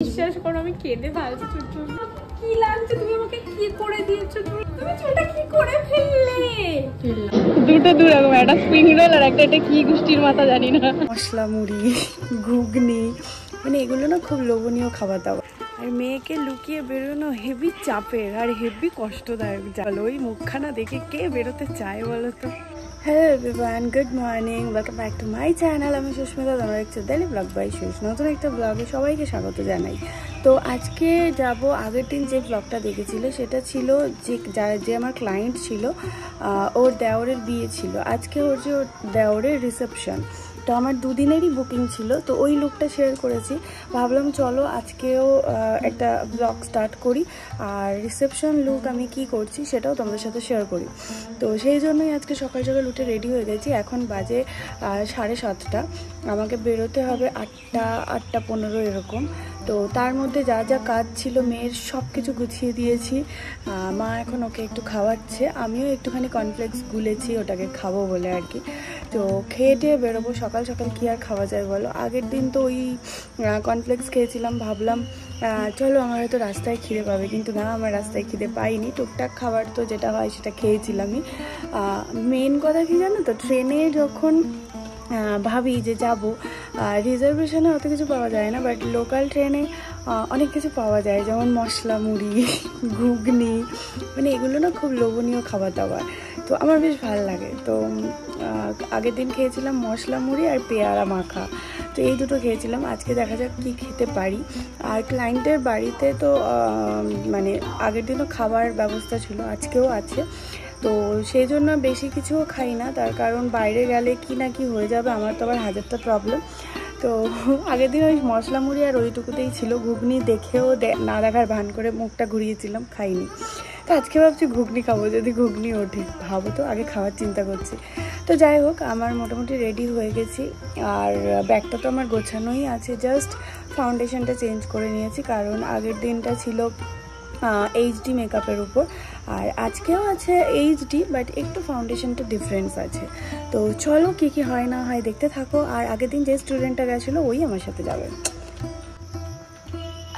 বিশ্বাস করো আমি কেঁদে ফেলছি চুল। কি লাগছে, তুমি আমাকে কি করে দিয়েছো, তুমি চুলটা কি করে ফেললে? দুটো দু রকম, একটা স্প্রিং রোল আর একটা এটা কি গুষ্টির মাথা জানি না। মশলা মুড়ি, ঘুগনি, মানে এগুলো না খুব লোভনীয় খাবার দাবার। আর মেয়েকে লুকিয়ে বেরোনো হেভি চাপের আর হেভি কষ্টদায়ক। চলো ওই মুখখানা দেখে কে বেরোতে চায় বলো তো। Hello everyone, good morning, welcome back to my channel. আমি সুস্মিতা, তোমরা দেখছো ডেইলি ব্লগ বাই সুস। নতুন একটা ব্লগে সবাইকে স্বাগত জানাই। তো আজকে যাব, আগের দিন যে ব্লগটা দেখেছিলে সেটা ছিল যে আমার ক্লায়েন্ট ছিল, ওর দেওরের বিয়ে ছিল। আজকে ওর যে দেওরের রিসেপশন, তো আমার দুদিনেরই বুকিং ছিল। তো ওই লুকটা শেয়ার করেছি, ভাবলাম চলো আজকেও একটা ব্লগ স্টার্ট করি আর রিসেপশন লুক আমি কি করছি সেটাও তোমাদের সাথে শেয়ার করি। তো সেই জন্যই আজকে সকাল সকাল উঠে রেডি হয়ে গেছি। এখন বাজে 7:30, আমাকে বেরোতে হবে 8:15 এরকম। তো তার মধ্যে যা যা কাজ ছিল মেয়ের সব কিছু গুছিয়ে দিয়েছি। মা এখন ওকে একটু খাওয়াচ্ছে, আমিও একটুখানি কর্নফ্লেক্স গুলেছি ওটাকে খাবো বলে আর কি। তো খেয়ে টেয়ে বেরোবো। সকাল সকাল কি আর খাওয়া যায় বলো। আগের দিন তো ওই কর্নফ্লেক্স খেয়েছিলাম, ভাবলাম চলো আমার হয়তো রাস্তায় খিদে পাবে, কিন্তু না, আমার রাস্তায় খিদে পাইনি। টুকটাক খাবার তো যেটা হয় সেটা খেয়েছিলামই। মেন কথা কি জানো তো, ট্রেনে যখন ভাবি যে যাব, রিজার্ভেশনে অত কিছু পাওয়া যায় না, বাট লোকাল ট্রেনে অনেক কিছু পাওয়া যায়, যেমন মশলা মুড়ি, ঘুগনি, মানে এগুলো না খুব লোভনীয় খাবার দাবার। তো আমার বেশ ভালো লাগে। তো আগের দিন খেয়েছিলাম মশলা মুড়ি আর পেয়ারা মাখা, তো এই দুটো খেয়েছিলাম। আজকে দেখা যাক কি খেতে পারি। আর ক্লায়েন্টের বাড়িতে তো মানে আগের দিনও খাবার ব্যবস্থা ছিল, আজকেও আছে। তো সেই জন্য বেশি কিছুও খাই না, তার কারণ বাইরে গেলে কি না কি হয়ে যাবে, আমার তো আবার হাজারটা প্রবলেম। তো আগের দিন ওই মশলা মুড়ি আর ওইটুকুতেই ছিল। ঘুগনি দেখেও না দেখার ভান করে মুখটা ঘুরিয়েছিলাম, খাইনি। তো আজকে ভাবছি ঘুগনি খাবো, যদি ঘুগনি ওঠে। ভাবো তো, আগে খাওয়ার চিন্তা করছি। তো যাই হোক, আমার মোটামুটি রেডি হয়ে গেছি। আর ব্যাগটা তো আমার গোছানোই আছে, জাস্ট ফাউন্ডেশনটা চেঞ্জ করে নিয়েছি, কারণ আগের দিনটা ছিল এইচডি মেকআপের উপর, আর আজকেও আছে এইচডি, বাট একটু ফাউন্ডেশনটা ডিফারেন্স আছে। তো চলো কি কি হয় না হয় দেখতে থাকো। আর আগের দিন যে স্টুডেন্টটা গেছিলো ওই আমার সাথে যাবে।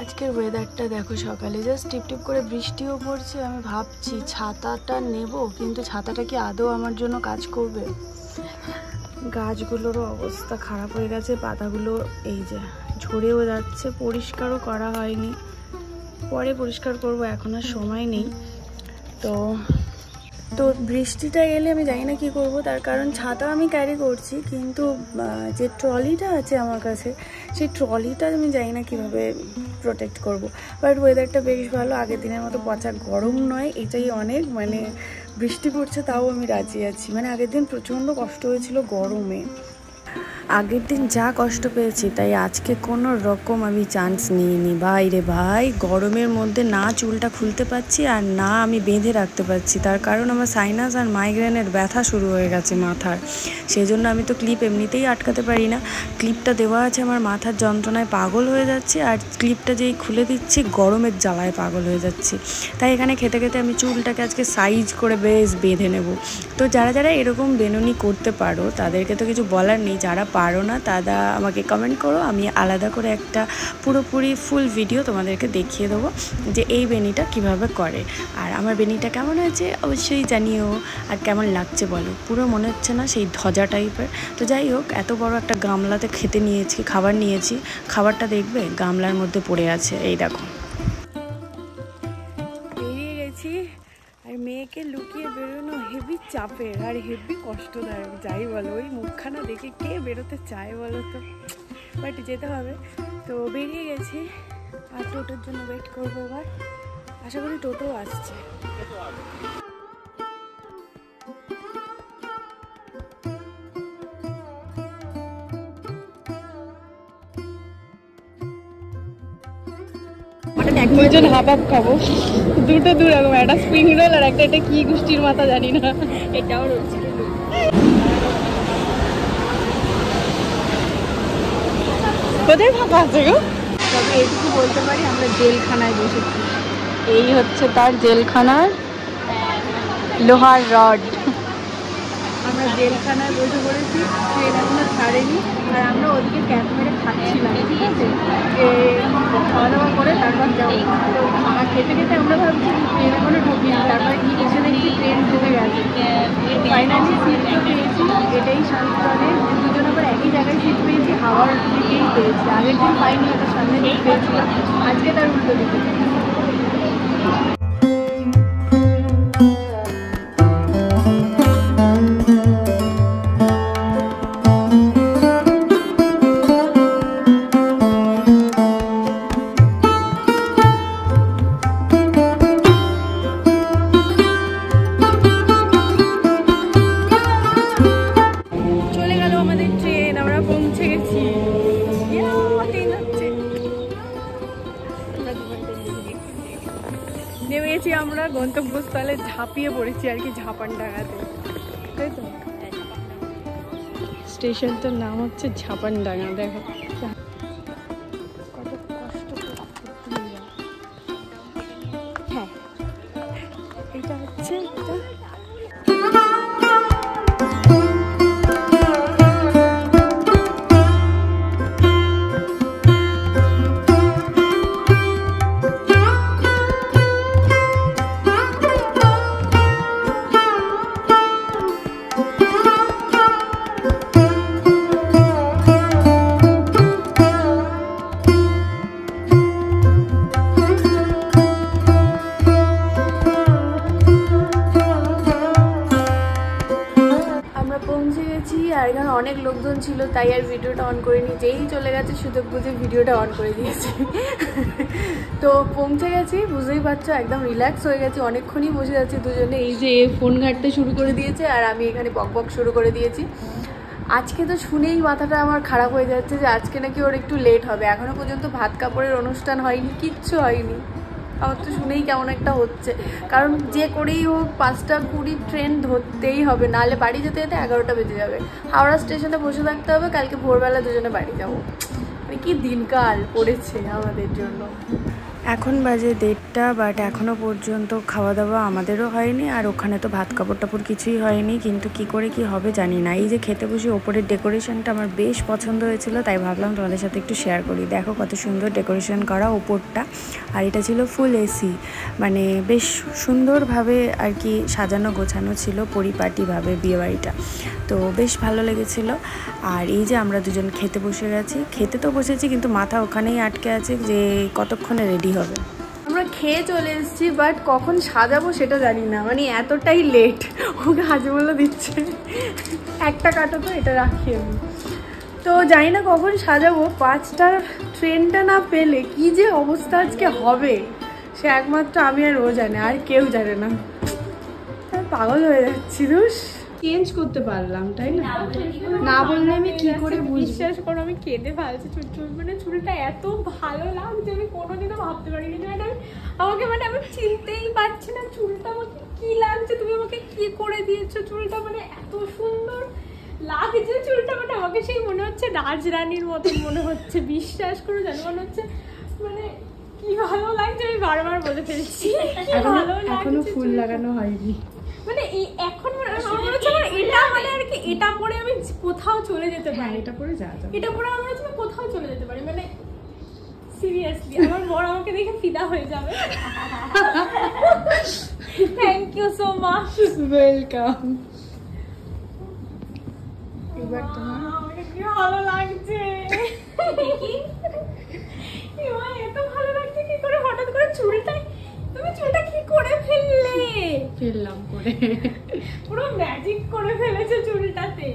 আজকের ওয়েদারটা দেখো, সকালে জাস্ট টিপ টিপ করে বৃষ্টিও পড়ছে। আমি ভাবছি ছাতাটা নেব, কিন্তু ছাতাটা কি আদৌ আমার জন্য কাজ করবে? গাছগুলোরও অবস্থা খারাপ হয়ে গেছে, পাতাগুলো এই যে ঝরেও যাচ্ছে, পরিষ্কারও করা হয়নি, পরে পরিষ্কার করব, এখন আর সময় নেই। তো বৃষ্টিটা এলে আমি জানি না কি করব, তার কারণ ছাতা আমি ক্যারি করছি, কিন্তু যে ট্রলিটা আছে আমার কাছে, সেই ট্রলিটা আমি জানি না কিভাবে প্রোটেক্ট করব। বাট ওয়েদারটা বেশ ভালো, আগের দিনের মতো পচা গরম নয়, এটাই অনেক। মানে বৃষ্টি পড়ছে তাও আমি রাজি আছি। মানে আগের দিন প্রচণ্ড কষ্ট হয়েছিল গরমে, আগের দিন যা কষ্ট পেয়েছি, তাই আজকে কোনো রকম আমি চান্স নিইনি। ভাই রে ভাই, গরমের মধ্যে না চুলটা খুলতে পারছি আর না আমি বেঁধে রাখতে পারছি, তার কারণ আমার সাইনাস আর মাইগ্রেনের ব্যথা শুরু হয়ে গেছে মাথার। সেই জন্য আমি তো ক্লিপ এমনিতেই আটকাতে পারি না, ক্লিপটা দেওয়া আছে, আমার মাথার যন্ত্রণায় পাগল হয়ে যাচ্ছে, আর ক্লিপটা যেই খুলে দিচ্ছি গরমের জ্বালায় পাগল হয়ে যাচ্ছি। তাই এখানে খেতে খেতে আমি চুলটাকে আজকে সাইজ করে বেশ বেঁধে নেব। তো যারা যারা এরকম বেনুনি করতে পারো তাদেরকে তো কিছু বলার নেই, যারা পারো না তারা আমাকে কমেন্ট করো, আমি আলাদা করে একটা পুরোপুরি ফুল ভিডিও তোমাদেরকে দেখিয়ে দেবো যে এই বেনিটা কিভাবে করে। আর আমার বেনিটা কেমন হয়েছে অবশ্যই জানিও, আর কেমন লাগছে বলো। পুরো মনে হচ্ছে না সেই ধ্বজা টাইপের? তো যাই হোক, এত বড় একটা গামলাতে খাবার নিয়েছি, খাবারটা দেখবে গামলার মধ্যে পড়ে আছে, এই দেখো। বেরিয়ে গেছি, আর মেয়েকে লুকিয়ে বেরোনো হেভি চাপের আর হেভি কষ্টদায়ক, যাই বলো। ওই মুখখানা দেখে কে বেরোতে চায় বলো তো, বাট যেতে হবে। তো বেরিয়ে গেছি, আর টোটোর জন্য ওয়েট করবো। এবার আশা করি টোটো আসছে। দুজন হাফ হাফ খাবো, দুটো দু রকম, একটা স্প্রিং রোল আর একটা এটা কি গুষ্টির মাথা জানি না। এটাও রয়েছে। কোথায় ফাঁকা আছে গো? তবে এটুকু বলতে পারি, আমরা জেলখানায় বসেছি। এই হচ্ছে তার জেলখানার লোহার রড। আমরা জেলখানায় বসে পড়েছি, ট্রেন এখনো ছাড়েনি। আর আমরা ওদিকে ক্যাপ মেরে খাচ্ছিলাম, ঠিক আছে, যে খাওয়া দাওয়া করে তারপর যাবো। তো খেতে খেতে আমরা ভাবছি ট্রেন এখনো ঢুকিনি, তারপরে কি এসে দেখছি ট্রেন ঢুকে গেছে। ফাইনালি সিট তো পেয়েছি, এটাই শান্তিজনে দুজন আবার একই জায়গায় সিট পেয়েছি, হাওয়ার দিকেই পেয়েছি। আগের দিন পাইনি, ওটা সামনে দিকে পেয়েছিলাম, আজকে তার উল্টো দিকে। নেমেছি আমরা গন্তব্যস্থলে, ঝাঁপিয়ে পড়েছি আর কি ঝাপানডাঙ্গাতে, তাই তো। স্টেশনটার নাম হচ্ছে ঝাপানডাঙ্গা। দেখো কত কষ্ট করে। হ্যাঁ, এটা হচ্ছে আর এখানে অনেক লোকজন ছিল, তাই আর ভিডিওটা অন করিনি। যেই চলে গেছে সুযোগ বুঝে ভিডিওটা অন করে দিয়েছি। তো পৌঁছে গেছি, বুঝতেই পারছো, একদম রিল্যাক্স হয়ে গেছি। অনেকক্ষণই বসে যাচ্ছি দুজনে, এই যে ফোন ঘাঁটতে শুরু করে দিয়েছে আর আমি এখানে বকবক শুরু করে দিয়েছি। আজকে তো শুনেই মাথাটা আমার খারাপ হয়ে যাচ্ছে যে আজকে নাকি ওর একটু লেট হবে। এখনো পর্যন্ত ভাত কাপড়ের অনুষ্ঠান হয়নি, কিচ্ছু হয়নি। আমার তো শুনেই কেমন একটা হচ্ছে, কারণ যে করেই হোক 5:20 ট্রেন ধরতেই হবে, নাহলে বাড়ি যেতে যেতে 11টা বেজে যাবে। হাওড়া স্টেশনে বসে থাকতে হবে, কালকে ভোরবেলা দুজনে বাড়ি যাবো। মানে কি দিনকাল পড়েছে আমাদের জন্য। এখন বাজে 1:30, বাট এখনও পর্যন্ত খাওয়া দাওয়া আমাদেরও হয়নি, আর ওখানে তো ভাত কাপড় টাপড় কিছুই হয়নি। কিন্তু কি করে কি হবে জানি না। এই যে খেতে বসে ওপরের ডেকোরেশনটা আমার বেশ পছন্দ হয়েছিল, তাই ভাবলাম তোমাদের সাথে একটু শেয়ার করি। দেখো কত সুন্দর ডেকোরেশন করা ওপরটা, আর এটা ছিল ফুল এসি, মানে বেশ সুন্দরভাবে আর কি সাজানো গোছানো ছিল পরিপাটিভাবে বিয়েবাড়িটা, তো বেশ ভালো লেগেছিল। আর এই যে আমরা দুজন খেতে বসে গেছি, খেতে তো বসেছি কিন্তু মাথা ওখানেই আটকে আছে যে কতক্ষণে রেডি হবে। আমরা খেয়ে চলে এসেছি, বাট কখন সাজাবো সেটা জানি না, মানে এতটাই লেট। ওকে হাজমোলা দিচ্ছে, একটা কাটো তো, এটা রাখি আমি। তো জানি না কখন সাজাবো। 5টার ট্রেনটা না পেলে কি যে অবস্থা আজকে হবে সে একমাত্র আমি আর ও জানে, আর কেউ জানে না। পাগল হয়ে যাচ্ছি। দোষ চেঞ্জ করতে পারলাম, তাই না? না বললে আমি কি করে বিশ্বাস করো, আমি কেঁদে ফেলছি। মানে চুলটা এত ভালো লাগছে, আমি কোনোদিনও ভাবতে পারিনি। আমাকে মানে আমি চিনতেই পারছি না চুলটা আমাকে কি লাগছে। তুমি আমাকে কি করে দিয়েছো চুলটা, মানে এত সুন্দর লাগছে চুলটা। মানে আমাকে সেই মনে হচ্ছে রাজরানীর মতো মনে হচ্ছে, বিশ্বাস করো জানো, মনে হচ্ছে মানে কি ভালো লাগছে। আমি বারবার বলে ফেলছি, এখনো ফুল লাগানো হয়নি। মানে এখন আমার হচ্ছে এটা মানে আর কি, এটা পরে আমি কোথাও চলে যেতে পারি, এটা পরে এটা পরে আমার হচ্ছে কোথাও চলে যেতে পারি। মানে সিরিয়াসলি আমার বড় আমাকে দেখে ফিদা হয়ে যাবে। Thank you so much, welcome. এবার তোমার আমাকে কি ভালো লাগছে, এত ভালো লাগছে। কি করে হঠাৎ করে চুলটা, তুমি চুলটা কি করে ফেললাম করে, পুরো ম্যাজিক করে ফেলেছে চুলটাতে।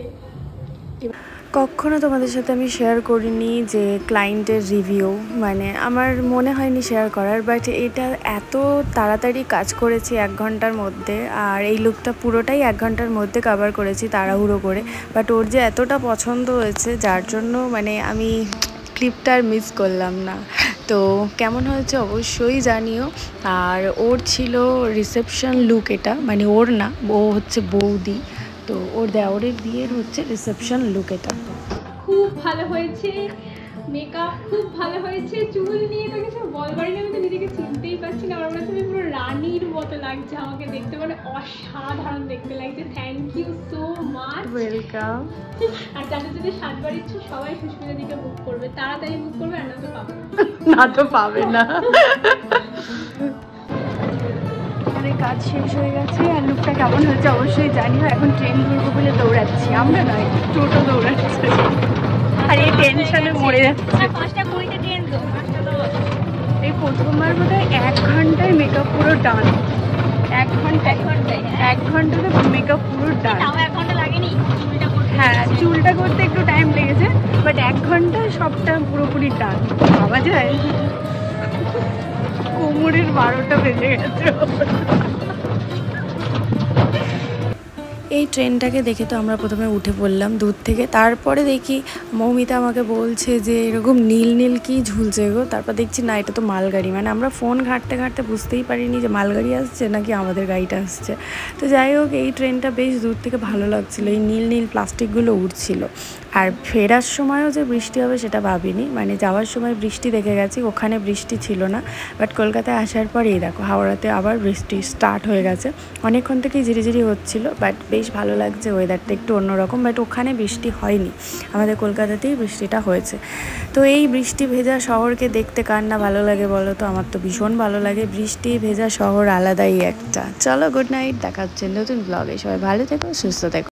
কখনো তোমাদের সাথে আমি শেয়ার করিনি যে ক্লায়েন্টের রিভিউ, মানে আমার মনে হয়নি শেয়ার করার, বাট এটা এত তাড়াতাড়ি কাজ করেছি 1 ঘন্টার মধ্যে। আর এই লুকটা পুরোটাই 1 ঘন্টার মধ্যে কভার করেছি তাড়াহুড়ো করে, বাট ওর যে এতটা পছন্দ হয়েছে যার জন্য মানে আমি ক্লিপটা আর মিস করলাম না। তো কেমন হয়েছে অবশ্যই জানিও। আর ওর ছিল রিসেপশন লুক এটা, মানে ওর না, ও হচ্ছে বৌদি, তো ওর দেওরের বিয়ের হচ্ছে রিসেপশন লুক এটা। খুব ভালো হয়েছে, মেকআপ খুব ভালো হয়েছে। চুল নিয়ে তো কিছু বলবারই না, আমি তো নিজেকে চিনতেই পারছি না। আমার মনে হচ্ছে পুরো রানীর মতো লাগছে আমাকে দেখতে, মানে অসাধারণ দেখতে লাগছে। Thank you so much, welcome. আর যাদের যাদের সাজবার ইচ্ছে সবাই সুস্মিতা দিকে বুক করবে, তাড়াতাড়ি বুক করবে, আর না তো পাবে না তো পাবে না। আমাদের কাজ শেষ হয়ে গেছে, আর লুকটা কেমন হয়েছে অবশ্যই জানিও। এখন ট্রেন ধরবো বলে দৌড়াচ্ছি, আমরা নয় টোটো দৌড়াচ্ছে, আর এই টেনশনে মরে যাচ্ছে। 5:20 ট্রেন তো, 5:10। এই প্রথমবার বোধ হয় 1 ঘন্টায় মেকআপ পুরো ডান। 1 ঘন্টাতে মেকআপ পুরো ডান। 1 ঘন্টা লাগেনি চুলটা করতে। হ্যাঁ, চুলটা করতে একটু টাইম লেগেছে, বাট 1 ঘন্টায় সবটা পুরোপুরি ডান। ভাবা যায়, কোমরের 12টা বেজে গেছে। এই ট্রেনটাকে দেখে তো আমরা প্রথমে উঠে পড়লাম দূর থেকে, তারপরে দেখি মৌমিতা আমাকে বলছে যে এরকম নীল নীল কি ঝুলছে গো। তারপর দেখছি না, এটা তো মালগাড়ি। মানে আমরা ফোন ঘাঁটতে ঘাঁটতে বুঝতেই পারিনি যে মালগাড়ি আসছে নাকি আমাদের গাড়িটা আসছে। তো যাই হোক, এই ট্রেনটা বেশ দূর থেকে ভালো লাগছিলো, এই নীল নীল প্লাস্টিকগুলো উড়ছিল। আর ফেরার সময়ও যে বৃষ্টি হবে সেটা ভাবিনি, মানে যাওয়ার সময় বৃষ্টি দেখে গেছি, ওখানে বৃষ্টি ছিল না। বাট কলকাতায় আসার পরেই দেখো হাওড়াতে আবার বৃষ্টি স্টার্ট হয়ে গেছে। অনেকক্ষণ থেকেই ঝিরিঝিরি হচ্ছিল, বাট বেশ ভালো লাগছে, ওয়েদারটা একটু অন্যরকম। বাট ওখানে বৃষ্টি হয়নি, আমাদের কলকাতাতেই বৃষ্টিটা হয়েছে। তো এই বৃষ্টি ভেজা শহরকে দেখতে কার না ভালো লাগে বলো তো? আমার তো ভীষণ ভালো লাগে। বৃষ্টি ভেজা শহর আলাদাই একটা। চলো, গুড নাইট, দেখা হচ্ছে নতুন ব্লগে। সবাই ভালো থেকো, সুস্থ থেকো।